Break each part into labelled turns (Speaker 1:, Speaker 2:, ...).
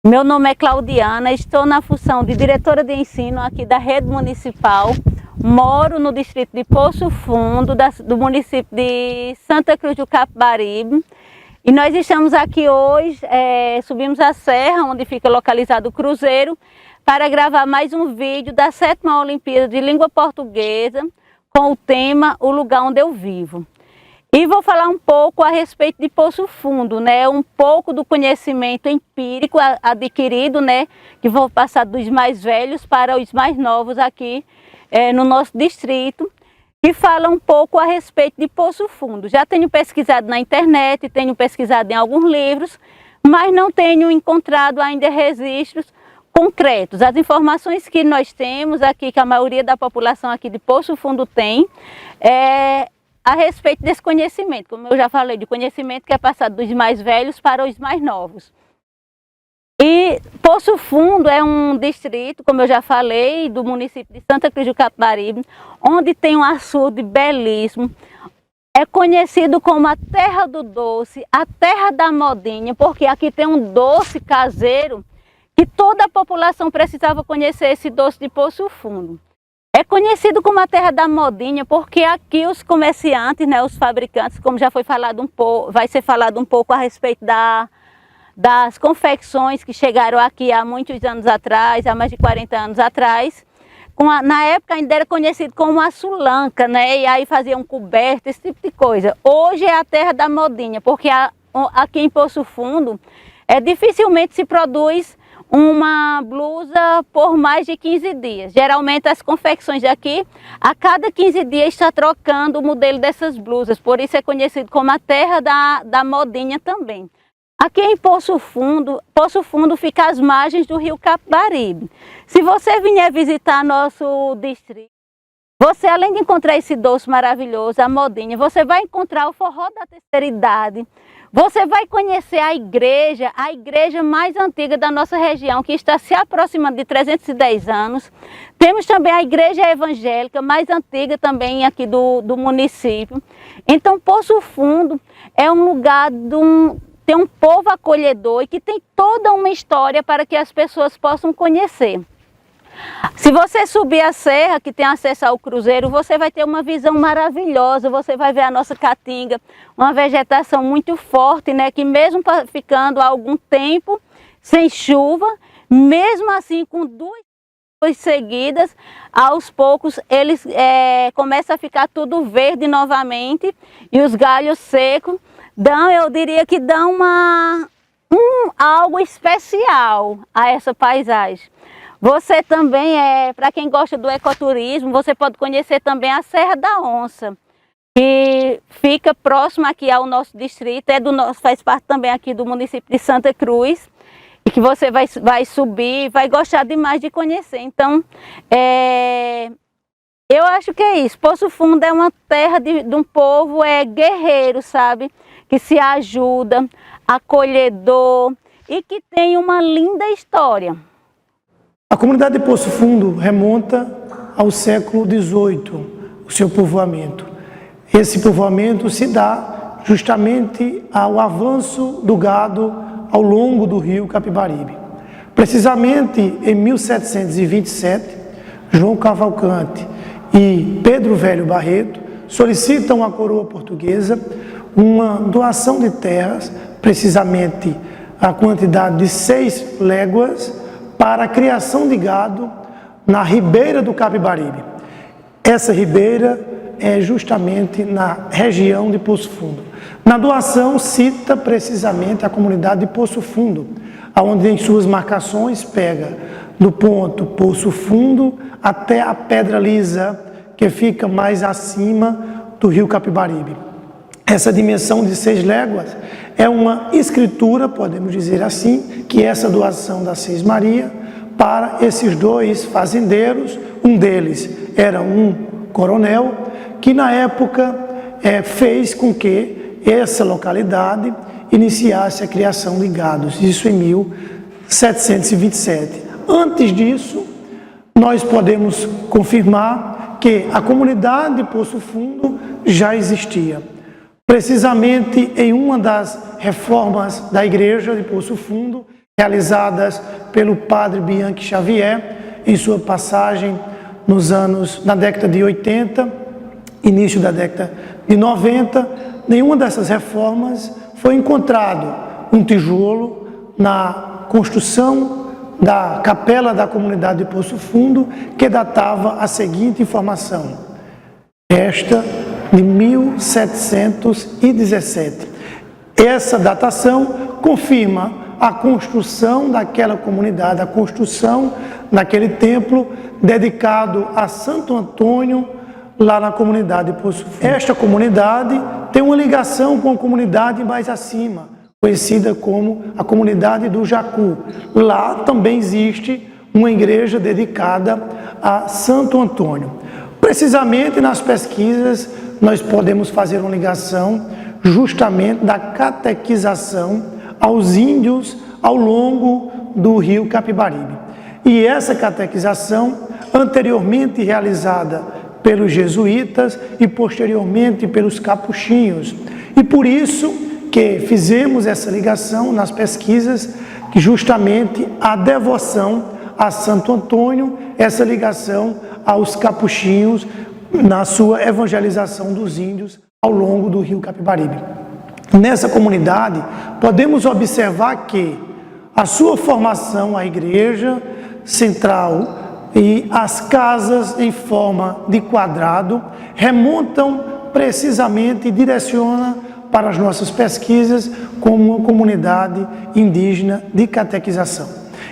Speaker 1: Meu nome é Claudiana, estou na função de diretora de ensino aqui da rede municipal. Moro no distrito de Poço Fundo, do município de Santa Cruz do Capibaribe. E nós estamos aqui hoje, subimos a serra, onde fica localizado o cruzeiro, para gravar mais um vídeo da 7ª Olimpíada de Língua Portuguesa, com o tema O Lugar Onde Eu Vivo. E vou falar um pouco a respeito de Poço Fundo, né? Um pouco do conhecimento empírico adquirido, né? Que vou passar dos mais velhos para os mais novos aqui no nosso distrito, que fala um pouco a respeito de Poço Fundo. Já tenho pesquisado na internet, tenho pesquisado em alguns livros, mas não tenho encontrado ainda registros concretos. As informações que nós temos aqui, que a maioria da população aqui de Poço Fundo tem, a respeito desse conhecimento, como eu já falei, de conhecimento que é passado dos mais velhos para os mais novos. E Poço Fundo é um distrito, como eu já falei, do município de Santa Cruz do Capibaribe, onde tem um açude belíssimo. É conhecido como a terra do doce, a terra da modinha, porque aqui tem um doce caseiro que toda a população precisava conhecer, esse doce de Poço Fundo. É conhecido como a terra da modinha porque aqui os comerciantes, né, os fabricantes, como já foi falado um pouco, vai ser falado um pouco a respeito das confecções que chegaram aqui há muitos anos atrás, há mais de 40 anos atrás. Na época ainda era conhecido como a sulanca, né, e aí faziam coberta, esse tipo de coisa. Hoje é a terra da modinha, porque aqui em Poço Fundo dificilmente se produz uma blusa por mais de 15 dias. Geralmente as confecções daqui, a cada 15 dias está trocando o modelo dessas blusas, por isso é conhecido como a terra da modinha também. Aqui em Poço Fundo fica às margens do rio Capibaribe. Se você vier visitar nosso distrito, você, além de encontrar esse doce maravilhoso, a modinha, você vai encontrar o forró da terceira idade. Você vai conhecer a igreja mais antiga da nossa região, que está se aproximando de 310 anos. Temos também a igreja evangélica mais antiga também aqui do município. Então, Poço Fundo é um lugar tem um povo acolhedor e que tem toda uma história para que as pessoas possam conhecer. Se você subir a serra, que tem acesso ao cruzeiro, você vai ter uma visão maravilhosa, você vai ver a nossa caatinga, uma vegetação muito forte, né, que mesmo ficando há algum tempo sem chuva, mesmo assim com duas seguidas, aos poucos eles começa a ficar tudo verde novamente e os galhos secos eu diria que dão algo especial a essa paisagem. Você também, para quem gosta do ecoturismo, você pode conhecer também a Serra da Onça, que fica próximo aqui ao nosso distrito, faz parte também aqui do município de Santa Cruz, e que você vai subir, vai gostar demais de conhecer. Então, eu acho que é isso. Poço Fundo é uma terra de um povo guerreiro, sabe? Que se ajuda, acolhedor e que tem uma linda história.
Speaker 2: A comunidade de Poço Fundo remonta ao século XVIII, o seu povoamento. Esse povoamento se dá justamente ao avanço do gado ao longo do rio Capibaribe. Precisamente em 1727, João Cavalcante e Pedro Velho Barreto solicitam à coroa portuguesa uma doação de terras, precisamente a quantidade de 6 léguas, para a criação de gado na ribeira do Capibaribe. Essa ribeira é justamente na região de Poço Fundo. Na doação cita precisamente a comunidade de Poço Fundo, onde em suas marcações pega do ponto Poço Fundo até a Pedra Lisa, que fica mais acima do rio Capibaribe. Essa dimensão de 6 léguas é uma escritura, podemos dizer assim, que essa doação da Seis Maria para esses 2 fazendeiros, um deles era um coronel, que na época fez com que essa localidade iniciasse a criação de gados, isso em 1727. Antes disso, nós podemos confirmar que a comunidade de Poço Fundo já existia. Precisamente em uma das reformas da igreja de Poço Fundo, realizadas pelo padre Bianchi Xavier em sua passagem na década de 80, início da década de 90. Nenhuma dessas reformas foi encontrado um tijolo na construção da capela da comunidade de Poço Fundo que datava a seguinte informação: esta de 1717. Essa datação confirma a construção daquela comunidade, a construção daquele templo dedicado a Santo Antônio, lá na comunidade de Poço Fundo. Esta comunidade tem uma ligação com a comunidade mais acima, conhecida como a comunidade do Jacu. Lá também existe uma igreja dedicada a Santo Antônio. Precisamente nas pesquisas nós podemos fazer uma ligação justamente da catequização aos índios ao longo do rio Capibaribe. E essa catequização, anteriormente realizada pelos jesuítas e posteriormente pelos capuchinhos. E por isso que fizemos essa ligação nas pesquisas, que justamente a devoção a Santo Antônio, essa ligação aos capuchinhos na sua evangelização dos índios ao longo do rio Capibaribe. Nessa comunidade, podemos observar que a sua formação, a igreja central e as casas em forma de quadrado remontam precisamente e direcionam para as nossas pesquisas como uma comunidade indígena de catequização.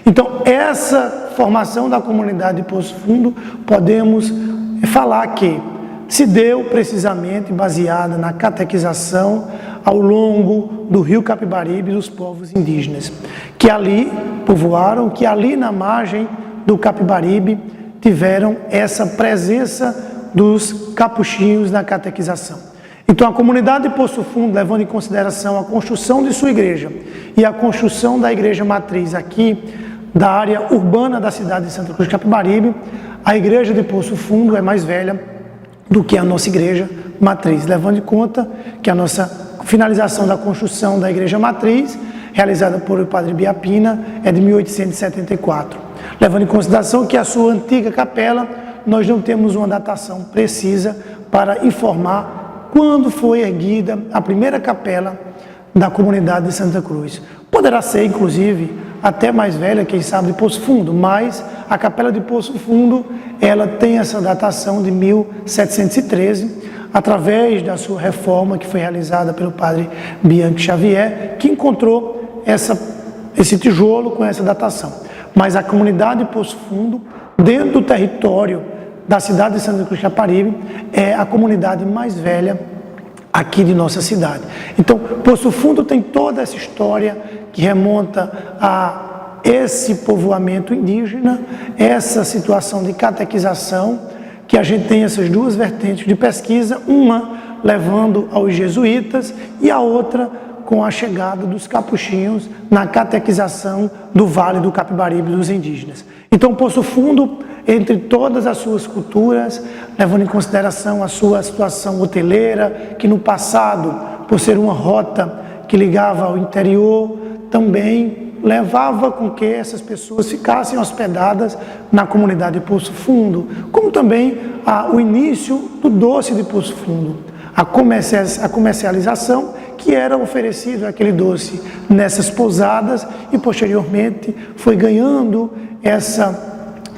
Speaker 2: Então, essa formação da comunidade de Poço Fundo, podemos falar que se deu precisamente baseada na catequização ao longo do rio Capibaribe dos povos indígenas, que ali povoaram, que ali na margem do Capibaribe tiveram essa presença dos capuchinhos na catequização. Então a comunidade de Poço Fundo, levando em consideração a construção de sua igreja e a construção da igreja matriz aqui da área urbana da cidade de Santa Cruz de Capibaribe, a igreja de Poço Fundo é mais velha do que a nossa igreja matriz, levando em conta que a nossa finalização da construção da igreja matriz, realizada por o padre Biapina, é de 1874. Levando em consideração que a sua antiga capela, nós não temos uma datação precisa para informar quando foi erguida a primeira capela da comunidade de Santa Cruz. Poderá ser, inclusive, até mais velha, quem sabe, de Poço Fundo, mas a capela de Poço Fundo, ela tem essa datação de 1713, através da sua reforma que foi realizada pelo padre Bianchi Xavier, que encontrou esse tijolo com essa datação. Mas a comunidade de Poço Fundo, dentro do território da cidade de Santa Cruz de Capibaribe, é a comunidade mais velha aqui de nossa cidade. Então, Poço Fundo tem toda essa história que remonta a esse povoamento indígena, essa situação de catequização, que a gente tem essas duas vertentes de pesquisa, uma levando aos jesuítas e a outra com a chegada dos capuchinhos na catequização do Vale do Capibaribe dos indígenas. Então, Poço Fundo, entre todas as suas culturas, levando em consideração a sua situação hoteleira, que no passado, por ser uma rota que ligava ao interior, também levava com que essas pessoas ficassem hospedadas na comunidade de Poço Fundo, como também o início do doce de Poço Fundo, a comercialização que era oferecido aquele doce nessas pousadas e posteriormente foi ganhando essa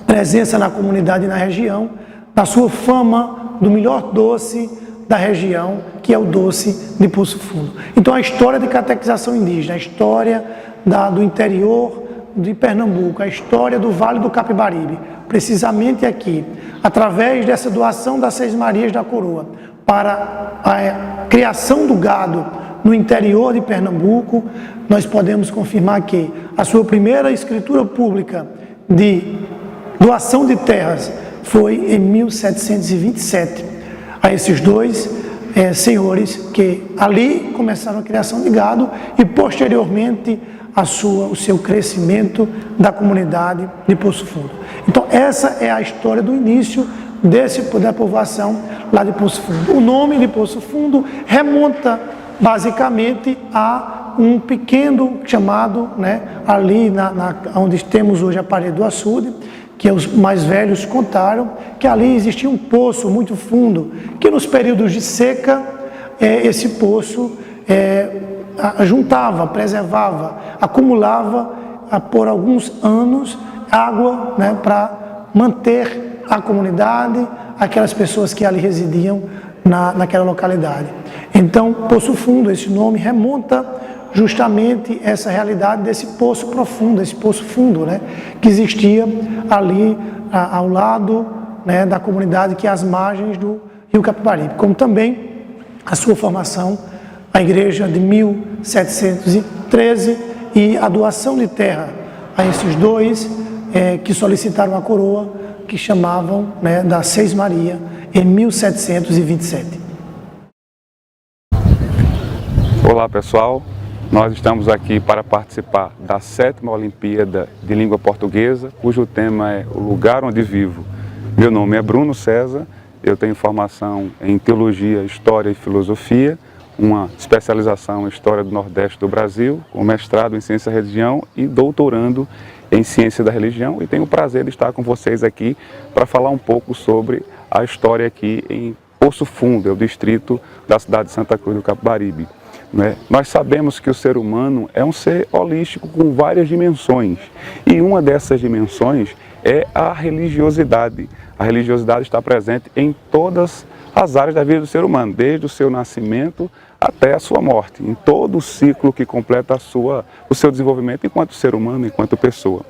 Speaker 2: presença na comunidade e na região, da sua fama do melhor doce da região, que é o doce de Poço Fundo. Então a história de catequização indígena, a história do interior de Pernambuco, a história do Vale do Capibaribe, precisamente aqui, através dessa doação das Seis Marias da Coroa, para a criação do gado no interior de Pernambuco, nós podemos confirmar que a sua primeira escritura pública de doação de terras foi em 1727. A esses dois senhores que ali começaram a criação de gado e posteriormente o seu crescimento da comunidade de Poço Fundo. Então essa é a história do início da povoação lá de Poço Fundo. O nome de Poço Fundo remonta basicamente a um pequeno chamado, ali onde temos hoje a parede do açude, que os mais velhos contaram, que ali existia um poço muito fundo, que nos períodos de seca, esse poço juntava, preservava, acumulava por alguns anos água, para manter a comunidade, aquelas pessoas que ali residiam naquela localidade. Então, Poço Fundo, esse nome remonta justamente essa realidade desse poço profundo, esse poço fundo, que existia ali ao lado, da comunidade, que é às margens do Rio Capibaribe, como também a sua formação, a igreja de 1713 e a doação de terra a esses dois que solicitaram a coroa, que chamavam da Seis Maria, em 1727.
Speaker 3: Olá pessoal, nós estamos aqui para participar da 7ª Olimpíada de Língua Portuguesa, cujo tema é o lugar onde vivo. Meu nome é Bruno César, eu tenho formação em Teologia, História e Filosofia, uma especialização em História do Nordeste do Brasil, com mestrado em Ciência da Religião e doutorando em Ciência da Religião, e tenho o prazer de estar com vocês aqui para falar um pouco sobre a história aqui em Poço Fundo, é o distrito da cidade de Santa Cruz do Capibaribe. Nós sabemos que o ser humano é um ser holístico com várias dimensões, e uma dessas dimensões é a religiosidade. A religiosidade está presente em todas as áreas da vida do ser humano, desde o seu nascimento até a sua morte, em todo o ciclo que completa o seu desenvolvimento enquanto ser humano, enquanto pessoa.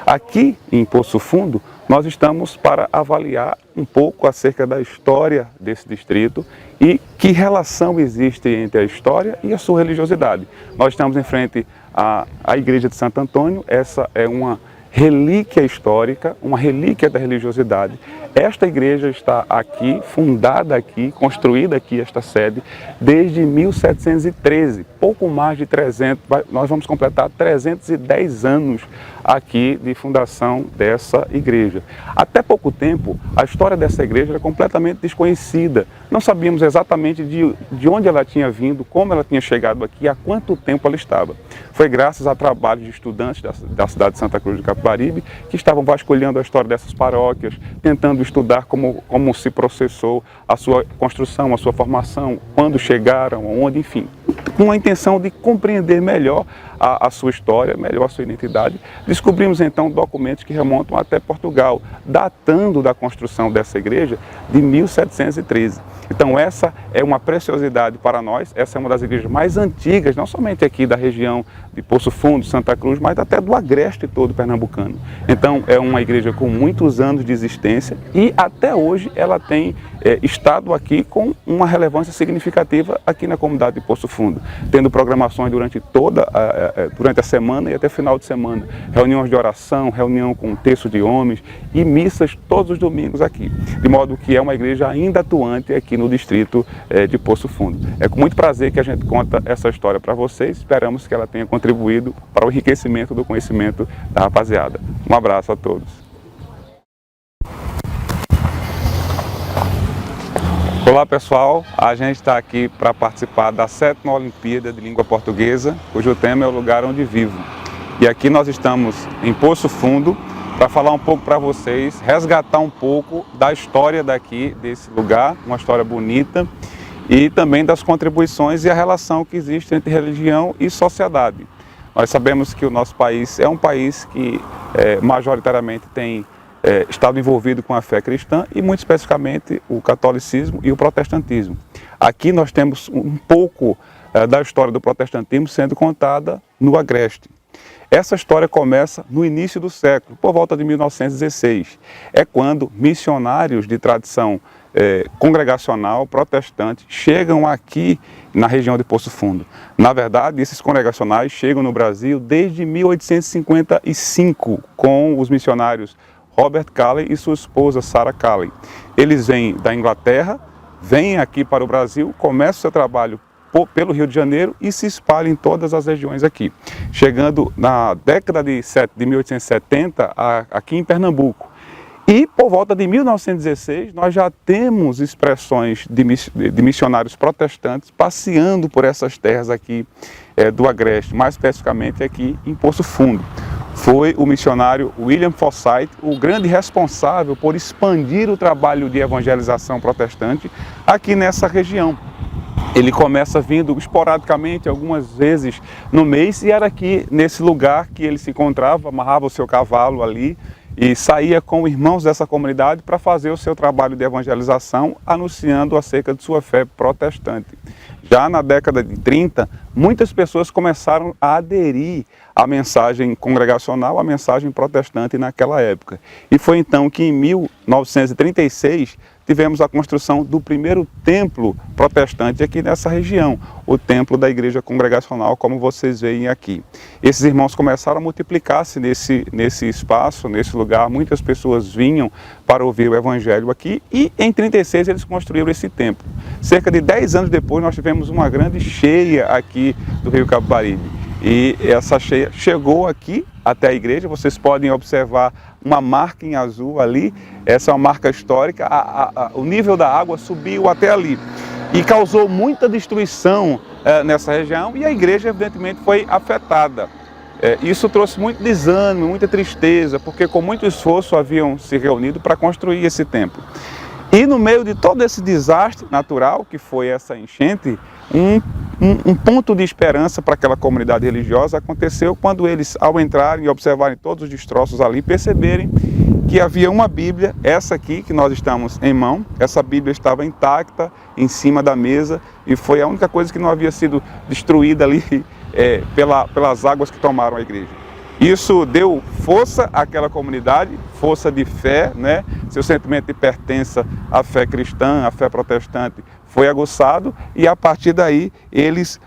Speaker 3: Aqui em Poço Fundo, nós estamos para avaliar um pouco acerca da história desse distrito e que relação existe entre a história e a sua religiosidade. Nós estamos em frente à Igreja de Santo Antônio, essa é uma relíquia histórica, uma relíquia da religiosidade. Esta igreja está aqui, fundada aqui, construída aqui, esta sede, desde 1713, pouco mais de 300, nós vamos completar 310 anos aqui de fundação dessa igreja. Até pouco tempo, a história dessa igreja era completamente desconhecida. Não sabíamos exatamente de onde ela tinha vindo, como ela tinha chegado aqui, há quanto tempo ela estava. Foi graças a trabalho de estudantes da cidade de Santa Cruz do Capibaribe, que estavam vasculhando a história dessas paróquias, tentando estudar como se processou a sua construção, a sua formação, quando chegaram, onde, enfim, com a intenção de compreender melhor a sua história, melhor a sua identidade. Descobrimos então documentos que remontam até Portugal, datando da construção dessa igreja de 1713. Então essa é uma preciosidade para nós, essa é uma das igrejas mais antigas, não somente aqui da região de Poço Fundo, Santa Cruz, mas até do agreste todo pernambucano. Então é uma igreja com muitos anos de existência e até hoje ela tem estado aqui com uma relevância significativa aqui na comunidade de Poço Fundo, tendo programações durante a semana e até final de semana, reuniões de oração, reunião com um terço de homens e missas todos os domingos aqui, de modo que é uma igreja ainda atuante aqui no distrito de Poço Fundo. É com muito prazer que a gente conta essa história para vocês, esperamos que ela tenha contribuído para o enriquecimento do conhecimento da rapaziada. Um abraço a todos. Olá pessoal, a gente está aqui para participar da 7ª Olimpíada de Língua Portuguesa, cujo tema é o lugar onde vivo. E aqui nós estamos em Poço Fundo para falar um pouco para vocês, resgatar um pouco da história daqui, desse lugar, uma história bonita, e também das contribuições e a relação que existe entre religião e sociedade. Nós sabemos que o nosso país é um país que majoritariamente tem estado envolvido com a fé cristã e muito especificamente o catolicismo e o protestantismo. Aqui nós temos um pouco da história do protestantismo sendo contada no agreste. Essa história começa no início do século, por volta de 1916. É quando missionários de tradição congregacional protestante chegam aqui na região de Poço Fundo. Na verdade, esses congregacionais chegam no Brasil desde 1855 com os missionários Robert Calley e sua esposa Sarah Calley. Eles vêm da Inglaterra, vêm aqui para o Brasil, começam seu trabalho pelo Rio de Janeiro e se espalham em todas as regiões aqui. Chegando na década de 1870 aqui em Pernambuco. E por volta de 1916, nós já temos expressões de missionários protestantes passeando por essas terras aqui do Agreste, mais especificamente aqui em Poço Fundo. Foi o missionário William Forsyth o grande responsável por expandir o trabalho de evangelização protestante aqui nessa região. Ele começa vindo esporadicamente, algumas vezes no mês, e era aqui nesse lugar que ele se encontrava, amarrava o seu cavalo ali, e saía com irmãos dessa comunidade para fazer o seu trabalho de evangelização, anunciando acerca de sua fé protestante. Já na década de 30, muitas pessoas começaram a aderir à mensagem congregacional, à mensagem protestante naquela época. E foi então que em 1936 tivemos a construção do primeiro templo protestante aqui nessa região, o templo da Igreja Congregacional, como vocês veem aqui. Esses irmãos começaram a multiplicar-se nesse espaço, nesse lugar, muitas pessoas vinham para ouvir o Evangelho aqui, e em 36 eles construíram esse templo. Cerca de 10 anos depois nós tivemos uma grande cheia aqui do Rio Capibaribe. E essa cheia chegou aqui até a igreja, vocês podem observar uma marca em azul ali, essa é uma marca histórica, o nível da água subiu até ali e causou muita destruição nessa região, e a igreja evidentemente foi afetada. Isso trouxe muito desânimo, muita tristeza, porque com muito esforço haviam se reunido para construir esse templo. E no meio de todo esse desastre natural que foi essa enchente, um ponto de esperança para aquela comunidade religiosa aconteceu quando eles, ao entrarem e observarem todos os destroços ali, perceberem que havia uma Bíblia, essa aqui que nós estamos em mão, essa Bíblia estava intacta em cima da mesa, e foi a única coisa que não havia sido destruída ali pelas águas que tomaram a igreja. Isso deu força àquela comunidade, força de fé, né? Seu sentimento de pertença à fé cristã, à fé protestante, foi aguçado, e a partir daí eles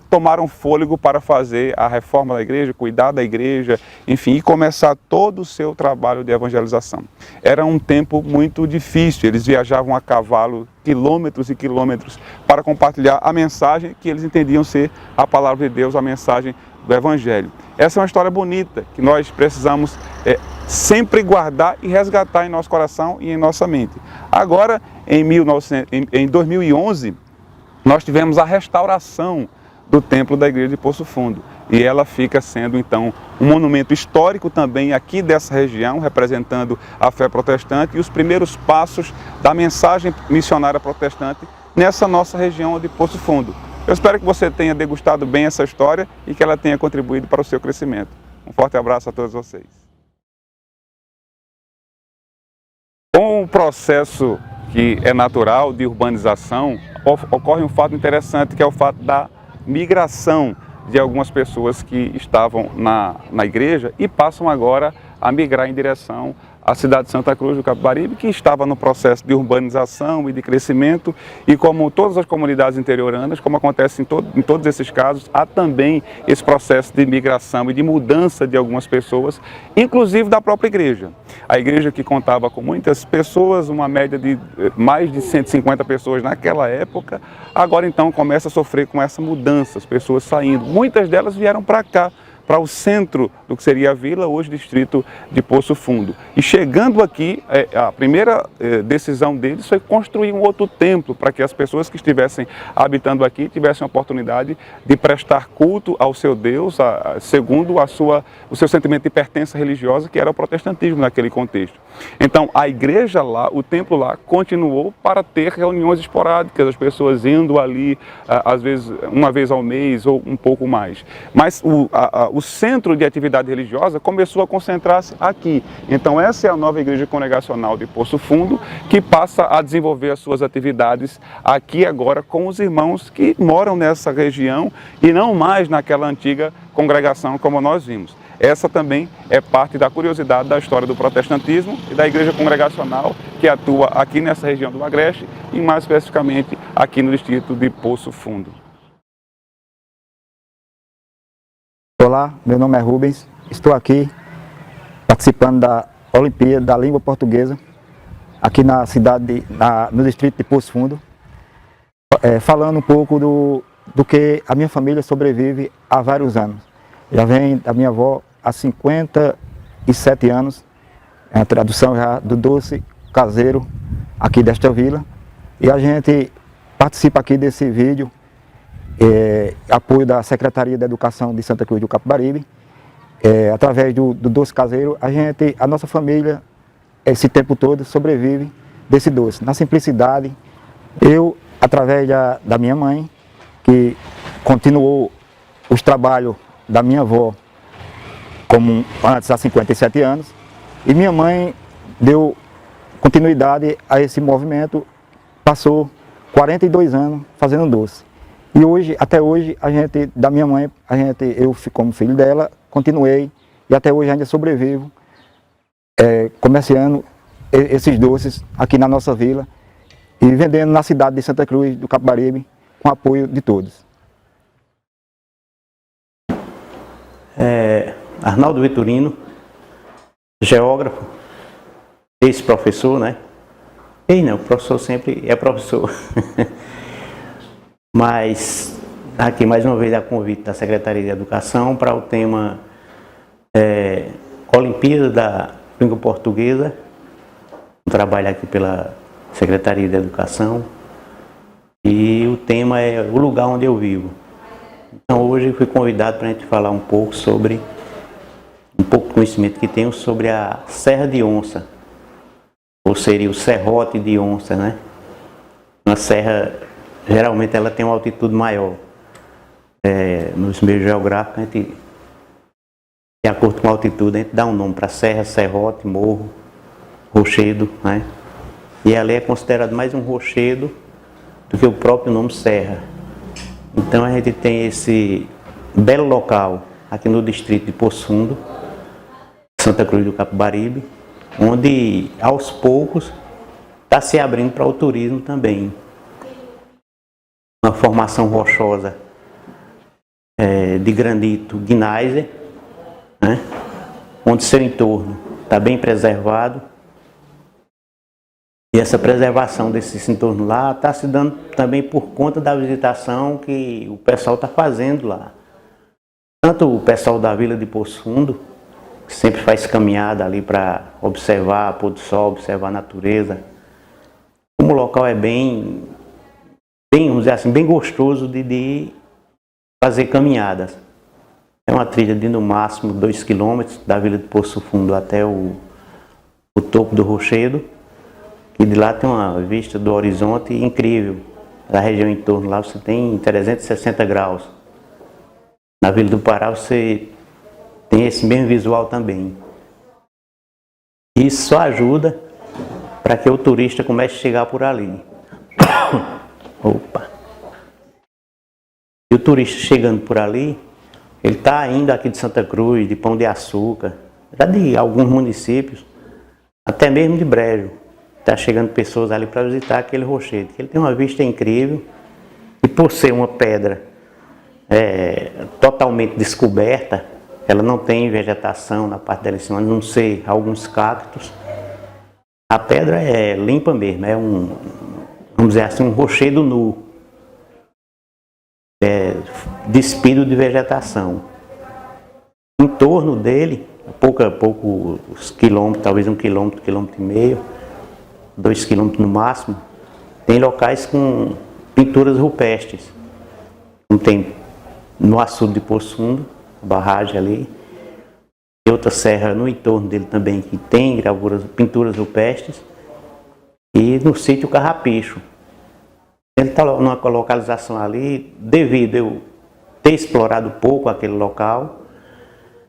Speaker 3: tomaram fôlego para fazer a reforma da igreja, cuidar da igreja, enfim, e começar todo o seu trabalho de evangelização. Era um tempo muito difícil, eles viajavam a cavalo quilômetros e quilômetros para compartilhar a mensagem que eles entendiam ser a palavra de Deus, a mensagem do Evangelho. Essa é uma história bonita que nós precisamos sempre guardar e resgatar em nosso coração e em nossa mente. Agora, em 2011, nós tivemos a restauração do templo da igreja de Poço Fundo, e ela fica sendo então um monumento histórico também aqui dessa região, representando a fé protestante e os primeiros passos da mensagem missionária protestante nessa nossa região de Poço Fundo. Eu espero que você tenha degustado bem essa história e que ela tenha contribuído para o seu crescimento. Um forte abraço a todos vocês. Com o processo que é natural de urbanização, ocorre um fato interessante, que é o fato da migração de algumas pessoas que estavam na igreja e passam agora a migrar em direção à cidade de Santa Cruz do Capibaribe, que estava no processo de urbanização e de crescimento, e como todas as comunidades interioranas, como acontece em todos esses casos, há também esse processo de migração e de mudança de algumas pessoas, inclusive da própria igreja. A igreja, que contava com muitas pessoas, uma média de mais de 150 pessoas naquela época, agora então começa a sofrer com essa mudança, as pessoas saindo. Muitas delas vieram para cá, para o centro do que seria a vila, hoje distrito de Poço Fundo. E chegando aqui, a primeira decisão deles foi construir um outro templo, para que as pessoas que estivessem habitando aqui tivessem a oportunidade de prestar culto ao seu Deus, segundo o seu sentimento de pertença religiosa, que era o protestantismo naquele contexto. Então, a igreja lá, o templo lá, continuou para ter reuniões esporádicas, as pessoas indo ali, às vezes, uma vez ao mês ou um pouco mais. Mas o centro de atividade religiosa começou a concentrar-se aqui. Então, essa é a nova Igreja Congregacional de Poço Fundo, que passa a desenvolver as suas atividades aqui agora com os irmãos que moram nessa região e não mais naquela antiga congregação como nós vimos. Essa também é parte da curiosidade da história do protestantismo e da Igreja Congregacional, que atua aqui nessa região do Agreste e mais especificamente aqui no distrito de Poço Fundo.
Speaker 4: Olá, meu nome é Rubens, estou aqui participando da Olimpíada da Língua Portuguesa, aqui na cidade, no distrito de Poço Fundo, falando um pouco do que a minha família sobrevive há vários anos. Já vem da minha avó há 57 anos é a tradução já do doce caseiro aqui desta vila. E a gente participa aqui desse vídeo, apoio da Secretaria de Educação de Santa Cruz do Capibaribe. Através do doce caseiro, a nossa família, esse tempo todo, sobrevive desse doce. Na simplicidade, eu, através da minha mãe, que continuou os trabalhos da minha avó, como antes, há 57 anos, e minha mãe deu continuidade a esse movimento, passou 42 anos fazendo doce. E hoje, até hoje, da minha mãe, eu como filho dela, continuei e até hoje ainda sobrevivo comerciando esses doces aqui na nossa vila e vendendo na cidade de Santa Cruz do Capibaribe com apoio de todos.
Speaker 5: Arnaldo Vitorino, geógrafo, ex-professor, né? O professor sempre é professor. Mas aqui mais uma vez a convite da Secretaria de Educação para o tema Olimpíada da Língua Portuguesa. Trabalho aqui pela Secretaria de Educação e o tema é o lugar onde eu vivo. Então hoje eu fui convidado para a gente falar um pouco sobre, um pouco de conhecimento que tenho sobre a Serra de Onça, ou seria o Serrote de Onça, né? Uma serra, geralmente ela tem uma altitude maior. Nos meios geográficos, a gente, de acordo com a altitude, a gente dá um nome para serra, serrote, morro, rochedo, né? E ela é considerada mais um rochedo do que o próprio nome serra. Então a gente tem esse belo local aqui no distrito de Poço Fundo, Santa Cruz do Capibaribe, onde aos poucos está se abrindo para o turismo também. Uma formação rochosa de granito gneiser, né? Onde seu entorno está bem preservado. E essa preservação desse entorno lá está se dando também por conta da visitação que o pessoal está fazendo lá. Tanto o pessoal da Vila de Poço Fundo, que sempre faz caminhada ali para observar pôr do sol, observar a natureza. Como o local é bem, vamos dizer assim, bem gostoso de fazer caminhadas. É uma trilha de no máximo 2 km da Vila de Poço Fundo até o topo do rochedo. E de lá tem uma vista do horizonte incrível. Da região em torno lá você tem 360 graus. Na Vila do Pará você tem esse mesmo visual também. Isso só ajuda para que o turista comece a chegar por ali. Opa! E o turista chegando por ali, ele está indo aqui de Santa Cruz, de Pão de Açúcar, já de alguns municípios, até mesmo de Brejo. Está chegando pessoas ali para visitar aquele rochedo. Ele tem uma vista incrível e por ser uma pedra totalmente descoberta, ela não tem vegetação na parte dela em cima, a não ser alguns cactos. A pedra é limpa mesmo, é vamos dizer assim, um rochedo nu, despido de vegetação. Em torno dele, poucos quilômetros, talvez 1 quilômetro, 1,5 quilômetros, 2 quilômetros no máximo, tem locais com pinturas rupestres. Tem no açude de Poço Fundo, a barragem ali, e outra serra no entorno dele também que tem gravuras, pinturas rupestres, e no sítio Carrapicho. Ele está numa localização ali, devido a eu ter explorado pouco aquele local,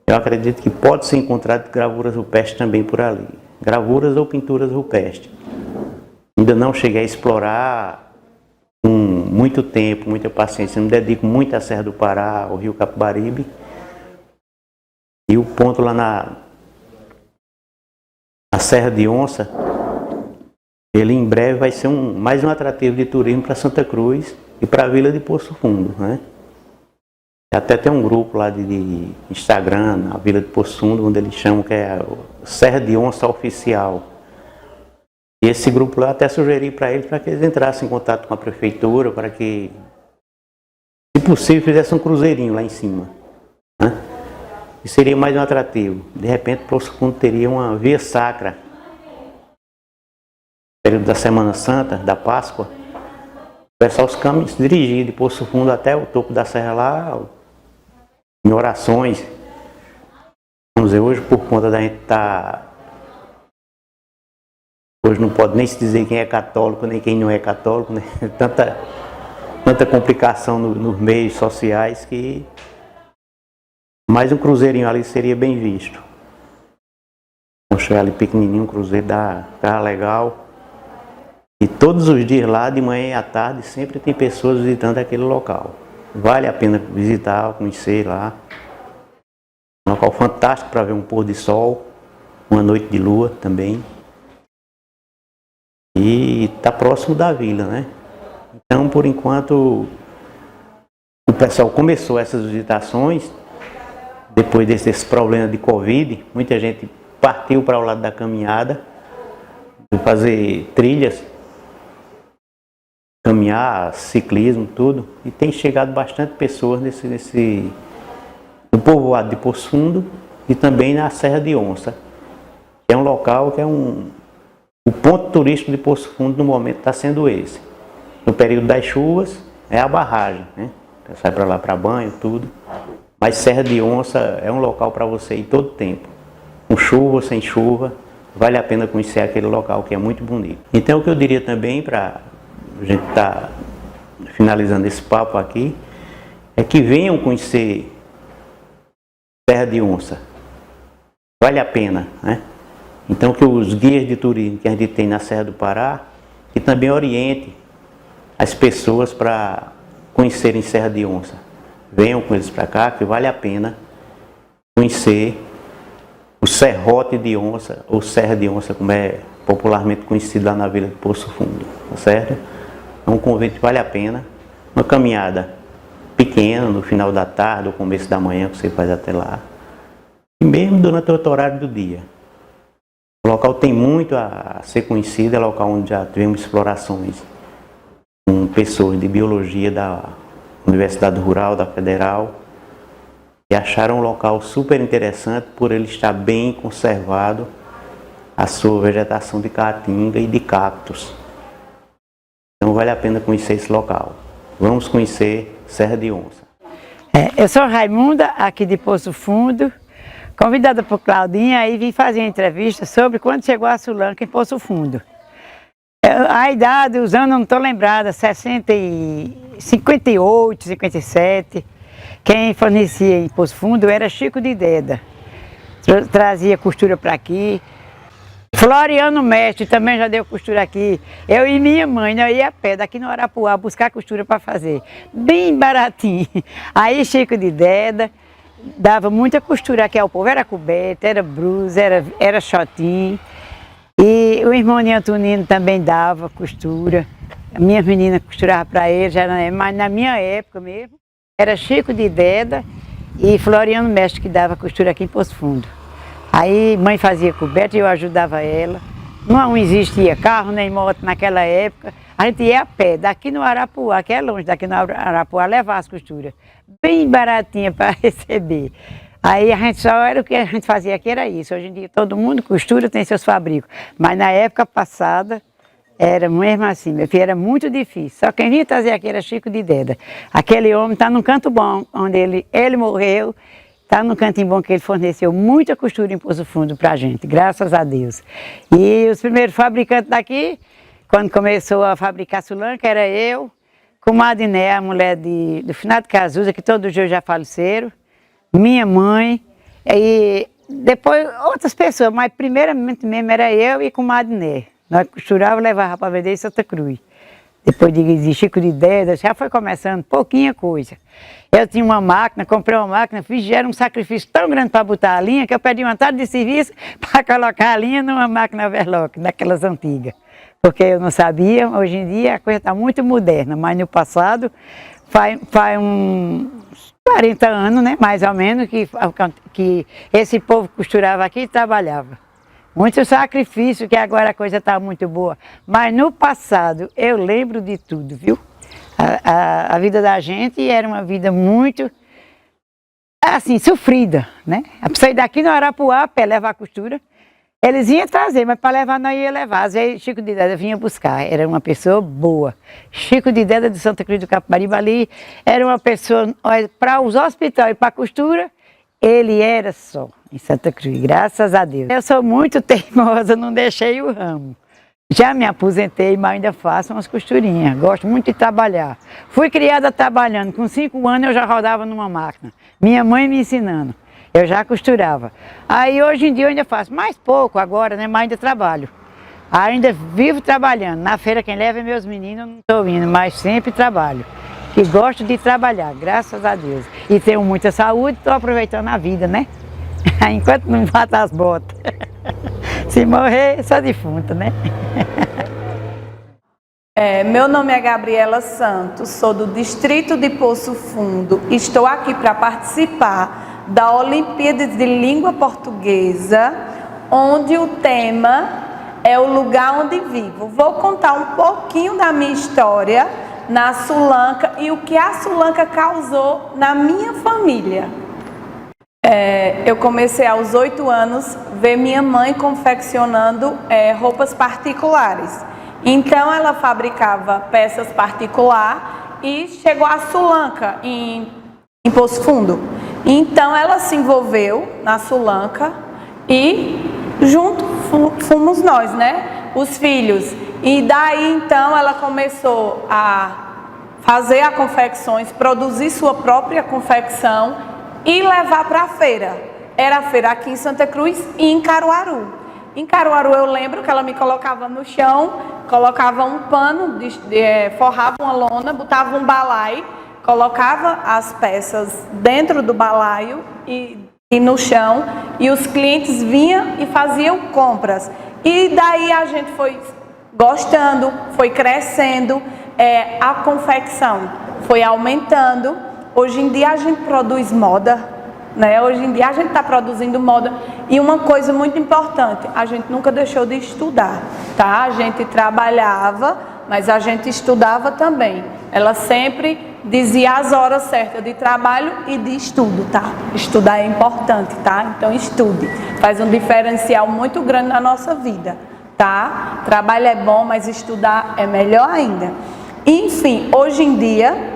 Speaker 5: eu acredito que pode ser encontrado gravuras rupestres também por ali. Gravuras ou pinturas rupestres. Ainda não cheguei a explorar com muito tempo, muita paciência. Eu me dedico muito à Serra do Pará, ao Rio Capibaribe. E o ponto lá na Serra de Onça, ele em breve vai ser mais um atrativo de turismo para Santa Cruz e para a Vila de Poço Fundo, né? Até tem um grupo lá de Instagram, na Vila de Poço Fundo, onde eles chamam que é Serra de Onça Oficial. E esse grupo lá até sugeri para eles para que eles entrassem em contato com a prefeitura, para que, se possível, fizessem um cruzeirinho lá em cima, né? que seria mais um atrativo. De repente, Poço Fundo teria uma via sacra. No período da Semana Santa, da Páscoa, o pessoal se dirigia de Poço Fundo até o topo da serra lá, em orações. Vamos dizer, hoje por conta da gente estar... Hoje não pode nem se dizer quem é católico, nem quem não é católico, né? Tanta complicação nos meios sociais que mais um cruzeirinho ali seria bem visto. Um chegar ali pequenininho, um cruzeiro dá legal. E todos os dias lá, de manhã e à tarde, sempre tem pessoas visitando aquele local. Vale a pena visitar, conhecer lá. Um local fantástico para ver um pôr de sol, uma noite de lua também. E está próximo da vila, né? Então, por enquanto, o pessoal começou essas visitações. Depois desse problema de Covid, muita gente partiu para o lado da caminhada, de fazer trilhas, caminhar, ciclismo, tudo. E tem chegado bastante pessoas no povoado de Poço Fundo e também na Serra de Onça, que é um local que é o ponto turístico de Poço Fundo no momento está sendo esse. No período das chuvas é a barragem, né? Você sai para lá para banho, tudo. Mas Serra de Onça é um local para você ir todo tempo. Com chuva ou sem chuva, vale a pena conhecer aquele local que é muito bonito. Então o que eu diria também, para a gente estar finalizando esse papo aqui, é que venham conhecer Serra de Onça. Vale a pena, né? Então que os guias de turismo que a gente tem na Serra do Pará, que também oriente as pessoas para conhecerem Serra de Onça. Venham com eles para cá, que vale a pena conhecer o Serrote de Onça, ou Serra de Onça, como é popularmente conhecido lá na vila de Poço Fundo, tá certo? É um convite que vale a pena. Uma caminhada pequena, no final da tarde, ou começo da manhã, que você faz até lá. E mesmo durante o horário do dia. O local tem muito a ser conhecido, é local onde já tivemos explorações com pessoas de biologia da Universidade Rural, da Federal, e acharam um local super interessante por ele estar bem conservado a sua vegetação de caatinga e de cactos. Então vale a pena conhecer esse local. Vamos conhecer Serra de Onça.
Speaker 6: Eu sou Raimunda, aqui de Poço Fundo, convidada por Claudinha, e vim fazer uma entrevista sobre quando chegou a Sulanca em Poço Fundo. A idade, os anos, não estou lembrada, 58, 57. Quem fornecia em Poço Fundo era Chico de Deda. Trazia costura para aqui. Floriano Mestre também já deu costura aqui. Eu e minha mãe, nós ia a pé daqui no Arapuá buscar costura para fazer. Bem baratinho. Aí Chico de Deda dava muita costura aqui ao povo. Era coberta, era brusa, era xotinho. E o irmão de Antonino também dava costura. A minha menina costurava para ele, já não é, mas na minha época mesmo, era Chico de Deda e Floriano Mestre que dava costura aqui em Poço Fundo. Aí mãe fazia coberta e eu ajudava ela. Não existia carro nem moto naquela época. A gente ia a pé, daqui no Arapuá, que é longe, daqui no Arapuá, levar as costuras. Bem baratinha para receber. Aí a gente só era o que a gente fazia aqui, era isso. Hoje em dia todo mundo costura, tem seus fabricos. Mas na época passada, era mesmo assim, meu filho, era muito difícil. Só quem vinha trazer aqui era Chico de Deda. Aquele homem está num canto bom, onde ele morreu, está num cantinho bom que ele forneceu muita costura em Poço Fundo para a gente, graças a Deus. E os primeiros fabricantes daqui, quando começou a fabricar Sulanca, era eu, com a Adné, a mulher do finado Cazuza, que todos os dias já faleceram, minha mãe, e depois outras pessoas, mas primeiramente mesmo era eu e com a Adné. Nós costurava e levava para vender em Santa Cruz. Depois de Chico de Deda, já foi começando pouquinha coisa. Eu tinha uma máquina, comprei uma máquina, era um sacrifício tão grande para botar a linha, que eu pedi uma tarde de serviço para colocar a linha numa máquina overlock, daquelas antigas. Porque eu não sabia, hoje em dia a coisa está muito moderna, mas no passado, faz uns 40 anos, né, mais ou menos, que esse povo costurava aqui e trabalhava. Muito sacrifício, que agora a coisa está muito boa. Mas no passado, eu lembro de tudo, viu? A vida da gente era uma vida muito assim, sofrida, né? Pra sair daqui no Arapuá, para levar a costura, eles iam trazer, mas para levar não ia levar. Às vezes Chico de Deda vinha buscar, era uma pessoa boa. Chico de Deda de Santa Cruz do Capibaribe ali, era uma pessoa, para os hospitais e para a costura, ele era só em Santa Cruz, graças a Deus. Eu sou muito teimosa, não deixei o ramo. Já me aposentei, mas ainda faço umas costurinhas. Gosto muito de trabalhar. Fui criada trabalhando. Com 5 anos eu já rodava numa máquina. Minha mãe me ensinando. Eu já costurava. Aí hoje em dia eu ainda faço. Mais pouco agora, né? Mas ainda trabalho. Ainda vivo trabalhando. Na feira quem leva é meus meninos, eu não estou indo, mas sempre trabalho. E gosto de trabalhar, graças a Deus. E tenho muita saúde, estou aproveitando a vida, né? Enquanto não mata as botas. Se morrer, sou defunta, né?
Speaker 7: Meu nome é Gabriela Santos, sou do distrito de Poço Fundo. Estou aqui para participar da Olimpíada de Língua Portuguesa, onde o tema é o lugar onde vivo. Vou contar um pouquinho da minha história na Sulanca e o que a Sulanca causou na minha família. Eu comecei aos 8 anos ver minha mãe confeccionando roupas particulares. Então ela fabricava peças particulares e chegou a Sulanca em Poço Fundo. Então ela se envolveu na Sulanca e junto fomos nós, né? Os filhos. E daí então ela começou a fazer as confecções, produzir sua própria confecção e levar para a feira. Era a feira aqui em Santa Cruz e em Caruaru. Em Caruaru eu lembro que ela me colocava no chão, colocava um pano, forrava uma lona, botava um balaio, colocava as peças dentro do balaio e no chão, e os clientes vinham e faziam compras. E daí a gente foi gostando, foi crescendo, a confecção foi aumentando. Hoje em dia a gente produz moda, né? Hoje em dia a gente está produzindo moda. E uma coisa muito importante, a gente nunca deixou de estudar, tá? A gente trabalhava, mas a gente estudava também. Ela sempre dizia as horas certas de trabalho e de estudo, tá? Estudar é importante, tá? Então estude. Faz um diferencial muito grande na nossa vida, tá? Trabalho é bom, mas estudar é melhor ainda. Enfim, hoje em dia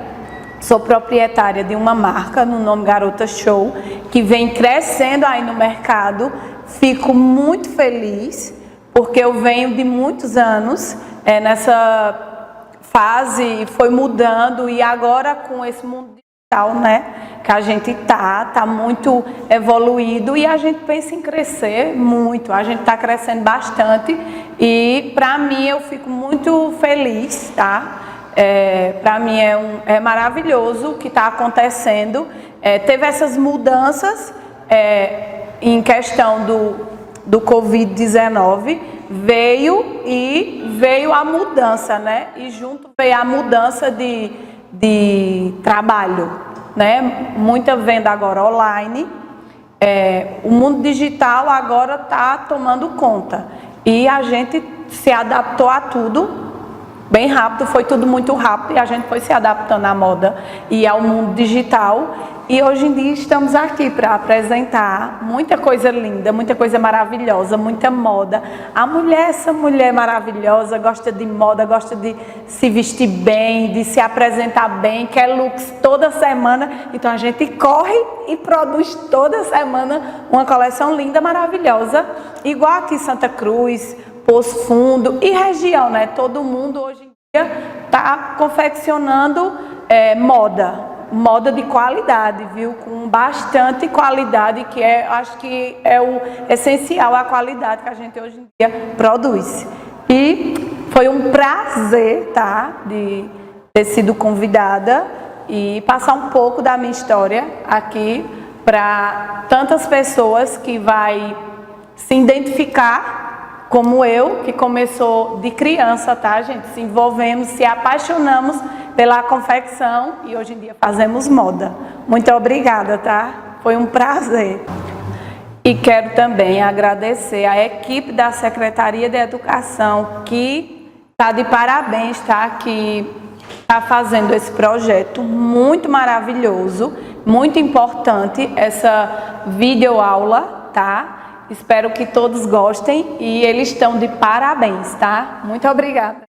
Speaker 7: sou proprietária de uma marca no nome Garota Show, que vem crescendo aí no mercado. Fico muito feliz, porque eu venho de muitos anos nessa fase, foi mudando, e agora com esse mundo digital, né, que a gente tá muito evoluído, e a gente pensa em crescer muito, a gente está crescendo bastante, e para mim eu fico muito feliz, tá? Para mim é maravilhoso o que está acontecendo. Teve essas mudanças em questão do Covid-19, veio a mudança, né? E junto veio a mudança de trabalho, né? Muita venda agora online. O mundo digital agora está tomando conta. E a gente se adaptou a tudo bem rápido, foi tudo muito rápido, e a gente foi se adaptando à moda e ao mundo digital. E hoje em dia estamos aqui para apresentar muita coisa linda, muita coisa maravilhosa, muita moda. A mulher, essa mulher maravilhosa, gosta de moda, gosta de se vestir bem, de se apresentar bem, quer looks toda semana. Então a gente corre e produz toda semana uma coleção linda, maravilhosa, igual aqui em Santa Cruz, Poço Fundo e região, né? Todo mundo hoje em dia está confeccionando moda de qualidade, viu? Com bastante qualidade, que acho que é o essencial, a qualidade que a gente hoje em dia produz. E foi um prazer, tá? De ter sido convidada e passar um pouco da minha história aqui para tantas pessoas que vai se identificar como eu, que começou de criança, tá, gente? Se envolvemos, se apaixonamos pela confecção e hoje em dia fazemos moda. Muito obrigada, tá? Foi um prazer. E quero também agradecer a equipe da Secretaria de Educação, que está de parabéns, tá? Que está fazendo esse projeto muito maravilhoso, muito importante, essa videoaula, tá? Espero que todos gostem e eles estão de parabéns, tá? Muito obrigada.